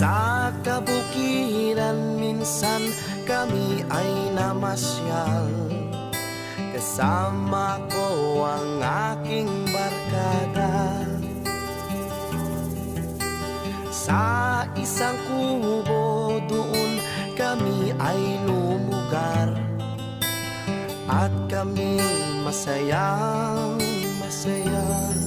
Sa kabukiran minsan kami ay namasyal, kasama ko ang aking barkada. Sa isang kubo doon kami ay lumugar, at kami masayang masaya.